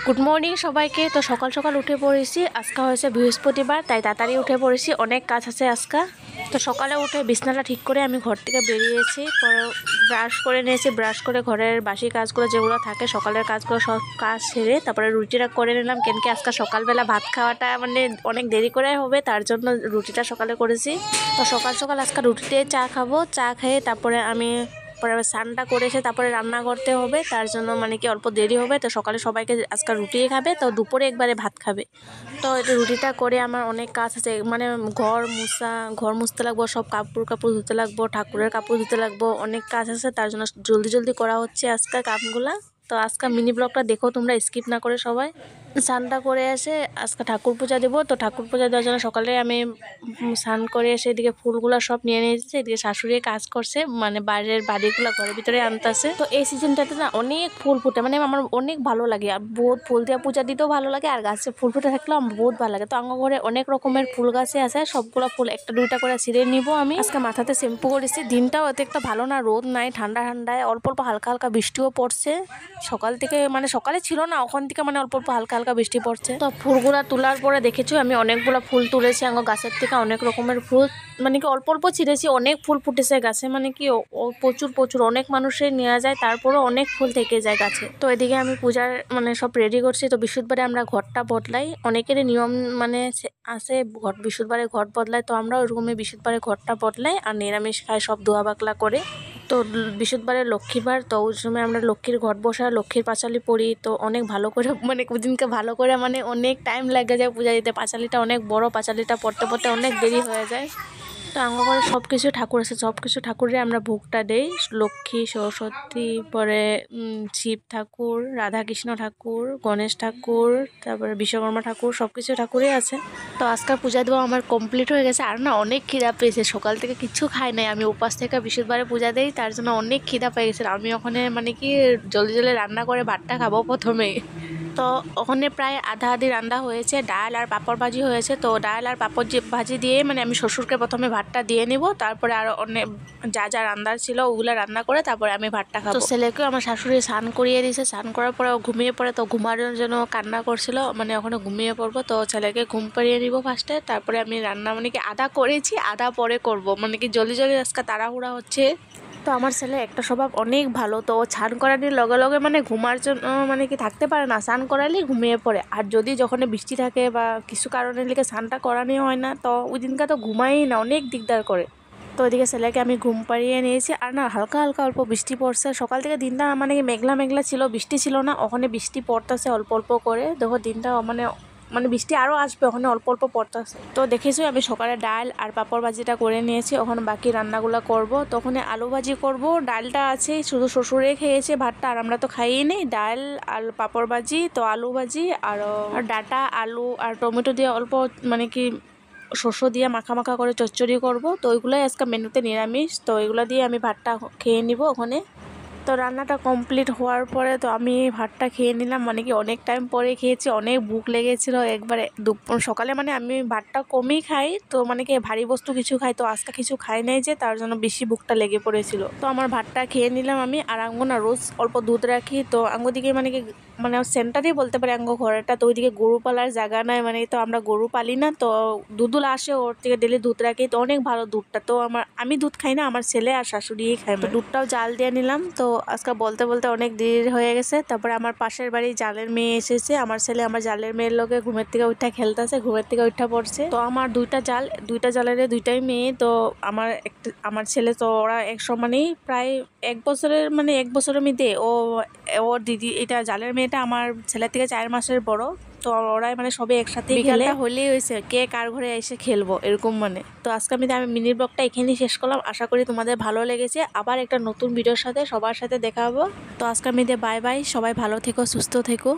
Good morning সবাইকে। তো সকাল সকাল উঠে পড়েছি। আজকে হয়েছে বৃহস্পতিবার, তাই তাড়াতাড়ি উঠে পড়েছি, অনেক কাজ আছে আজকে। তো সকালে উঠে বিছানাটা ঠিক করে আমি ঘর থেকে বেরিয়েছি, পরে ব্রাশ করে নিয়েছি। ব্রাশ করে ঘরের বাসি কাজগুলো যেগুলো থাকে সকালের কাজগুলো সব কাজ সেরে তারপরে রুটিটা করে নিলাম, কেন কি আজকে সকালবেলা ভাত খাওয়াটা মানে অনেক দেরি করে হবে, তার জন্য রুটিটা সকালে করেছি। তো সকাল সকাল আজকে রুটিতে চা খাবো। চা খেয়ে তারপরে আমি পরে স্নানটা করে এসে তারপরে রান্না করতে হবে, তার জন্য মানে কি অল্প দেরি হবে। তো সকালে সবাইকে আজকে রুটি খাবে, তো দুপুরে একবারে ভাত খাবে। তো রুটিটা করে আমার অনেক কাজ আছে, মানে ঘর মুছতে লাগবো, সব কাপড় ধুতে লাগবো, ঠাকুরের কাপড় ধুতে লাগবো, অনেক কাজ আছে, তার জন্য জলদি জলদি করা হচ্ছে আজকে কামগুলা। তো আজকে মিনি ব্লগটা দেখো তোমরা, স্কিপ না করে সবাই। স্নানটা করে এসে আজকে ঠাকুর পূজা দেবো। তো ঠাকুর পূজা দেওয়ার জন্য সকালে আমি স্নান করে এসে এদিকে ফুলগুলো সব নিয়ে নিয়েছি। এদিকে শাশুড়ি কাজ করছে, মানে বাইরের বাড়িগুলো ঘরের ভিতরে আনতেছে। তো এই সিজনটাতে না অনেক ফুল ফুটে, মানে আমার অনেক ভালো লাগে, আর বহুত ফুল দিয়ে পূজা দিতেও ভালো লাগে, আর গাছে ফুল ফুটে থাকলেও আমার বহুত ভালো লাগে। তো আমার ঘরে অনেক রকমের ফুল গাছে আছে, সবগুলো ফুল একটা দুইটা করে ছিঁড়ে নিব আমি। আজকে মাথাতে শ্যাম্পু করেছি। দিনটাও এত একটা ভালো না, রোদ নাই, ঠান্ডা ঠান্ডায় অল্প অল্প হালকা হালকা বৃষ্টিও পড়ছে সকাল থেকে, মানে সকালে ছিল না, ওখান থেকে মানে অল্প অল্প হালকা হালকা বৃষ্টি পড়ছে। তো ফুলগুলা তোলার পরে দেখেছি আমি অনেকগুলো ফুল তুলেছি আমার গাছের থেকে, অনেক রকমের ফুল, মানে কি অল্প অল্প ছিঁড়েছি, অনেক ফুল ফুটেছে গাছে, মানে কি প্রচুর প্রচুর অনেক মানুষের নেওয়া যায়, তারপরে অনেক ফুল থেকে যায় গাছে। তো এদিকে আমি পূজার মানে সব রেডি করছি। তো বৃহস্পতিবারে আমরা ঘরটা বদলাই, অনেকেরই নিয়ম মানে আছে বৃহস্পতিবারে ঘর বদলায়, তো আমরা ওইরকমই বৃহস্পতিবারে ঘরটা বদলাই আর নিরামিষ খাই, সব ধোয়া বাকলা করে। তো বৃহস্পতিবারে লক্ষ্মীবার, তো ওই সময় আমরা লক্ষ্মীর ঘট বসা, লক্ষ্মীর পাঁচালি পড়ি। তো অনেক ভালো করে মানে ওদিনকে ভালো করে মানে অনেক টাইম লাগে যায় পূজা দিতে। পাঁচালিটা অনেক বড়, পাঁচালিটা পড়তে পড়তে অনেক দেরি হয়ে যায়। তো আমার ঘরে সব কিছু ঠাকুর আছে, সব কিছু ঠাকুরে আমরা ভোগটা দেই। লক্ষ্মী, সরস্বতী, পরে শিব ঠাকুর, রাধাকৃষ্ণ ঠাকুর, গণেশ ঠাকুর, তারপরে বিশ্বকর্মা ঠাকুর, সব কিছু ঠাকুরই আছে। তো আজকাল পূজা দেওয়া আমার কমপ্লিট হয়ে গেছে, আর না অনেক খিদা পেয়েছে, সকাল থেকে কিছু খাই নাই আমি, উপাস থেকে বৃহস্পতিবারে পূজা দেই, তার জন্য অনেক খিদা পেয়ে গেছে। আমি ওখানে মানে কি জলদি জলদি রান্না করে ভাতটা খাবো প্রথমেই। তো ওখানে প্রায় আধা আধি রান্না হয়েছে, ডাল আর পাঁপড় ভাজি হয়েছে। তো ডাল আর পাঁপড় ভাজি দিয়ে মানে আমি শ্বশুরকে প্রথমে ভাতটা দিয়ে নিব, তারপরে আরও অনেক যা যা রান্নার ছিল ওগুলো রান্না করে তারপরে আমি ভাতটা খাবো। তো ছেলেকেও আমার শাশুড়ি স্নান করিয়ে দিয়েছে, স্নান করার পরে ও ঘুমিয়ে পড়ে। তো ঘুমানোর জন্য কান্না করছিল, মানে ওখানে ঘুমিয়ে পড়বো। তো ছেলেকে ঘুম পাড়িয়ে নিব ফার্স্টে, তারপরে আমি রান্না মানে কি আধা করেছি, আধা পরে করব, মানে কি জলদি জলদি আজকে তাড়াহুড়া হচ্ছে। তো আমার ছেলে একটা স্বভাব অনেক ভালো, তো স্নান করানোর লগে লগে মানে ঘুমার জন্য মানে কি থাকতে পারে না, স্নান করালেই ঘুমিয়ে পড়ে। আর যদি যখন বৃষ্টি থাকে বা কিছু কারণে লিখে স্নানটা করানো হয় না, তো ওই দিনকে তো ঘুমাই না, অনেক দিকদার করে। তো ওইদিকে ছেলেকে আমি ঘুম পাড়িয়ে নিয়েছি। আর না হালকা হালকা অল্প বৃষ্টি পড়ছে সকাল থেকে, দিনটা মানে মেঘলা মেঘলা ছিল, বৃষ্টি ছিল না, ওখানে বৃষ্টি পড়তেছে অল্প অল্প করে। দেখো দিনটা মানে মানে বৃষ্টি আরও আসবে, ওখানে অল্প অল্প পড়তেছে। তো দেখেছি আমি সকালে ডাল আর পাঁপড় ভাজিটা করে নিয়েছি, ওখানে বাকি রান্নাগুলো করব। তখন আলু ভাজি করব, ডালটা আছে, শুধু শ্বশুরে খেয়েছে ভাতটা, আর আমরা তো খাইই নেই। ডাল আর পাঁপড় ভাজি, তো আলু ভাজি আর ডাটা আলু আর টমেটো দিয়ে অল্প মানে কি শস্য দিয়ে মাখা মাখা করে চচ্চড়ি করব। তো ওইগুলোই আজকে মেনুতে নিরামিষ, তো ওইগুলো দিয়ে আমি ভাতটা খেয়ে নিব ওখানে। তো রান্নাটা কমপ্লিট হওয়ার পরে তো আমি ভাতটা খেয়ে নিলাম, মানে কি অনেক টাইম পরে খেয়েছি, অনেক ভুক লেগেছিলো একবারে। সকালে মানে আমি ভাতটা কমই খাই, তো মানে কি ভারী বস্তু কিছু খাই, তো আজকে কিছু খাই নাই যে, তার জন্য বেশি ভুকটা লেগে পড়েছিল। তো আমার ভাতটা খেয়ে নিলাম আমি। আর আঙ্গো না রোজ অল্প দুধ রাখি, তো আঙ্গো দিকে মানে কি মানে সেন্টারই বলতে পারে আঙ্গো ঘরেটা, তো ওইদিকে গরু পালার জায়গা নাই, মানে তো আমরা গরু পালি না, তো দুধুলা আসে ওর থেকে ডেলি দুধ রাখি, তো অনেক ভালো দুধটা। তো আমি দুধ খাই না, আমার ছেলে আর শাশুড়িই খায়। তো দুধটাও জাল দিয়ে নিলাম। তো আজকে বলতে বলতে অনেক দেরি হয়ে গেছে। তারপরে আমার পাশের বাড়ি জালের মেয়ে এসেছে, আমার ছেলে আমার জালের মেয়ের লোকে ঘুমের থেকে উঠা খেলতেছে, ঘুমের থেকে উঠা পড়ছে। তো আমার দুইটা জালের দুইটাই মেয়ে। তো আমার ছেলে তো ওরা এক সমানেই, প্রায় এক বছরের মধ্যে ওর দিদি, এটা জালের মেয়েটা আমার ছেলের থেকে 4 মাসের বড়। তো ওরাই মানে সবে একসাথে খেলে, হলেই হয়েছে কে কার ঘরে এসে খেলবো এরকম মানে। তো আজকে আমি মিনি ব্লগটা এখানেই শেষ করলাম, আশা করি তোমাদের ভালো লেগেছে। আবার একটা নতুন ভিডিওর সাথে সবার সাথে দেখা হবো। তো আজকে বাই বাই, সবাই ভালো থেকো, সুস্থ থেকো।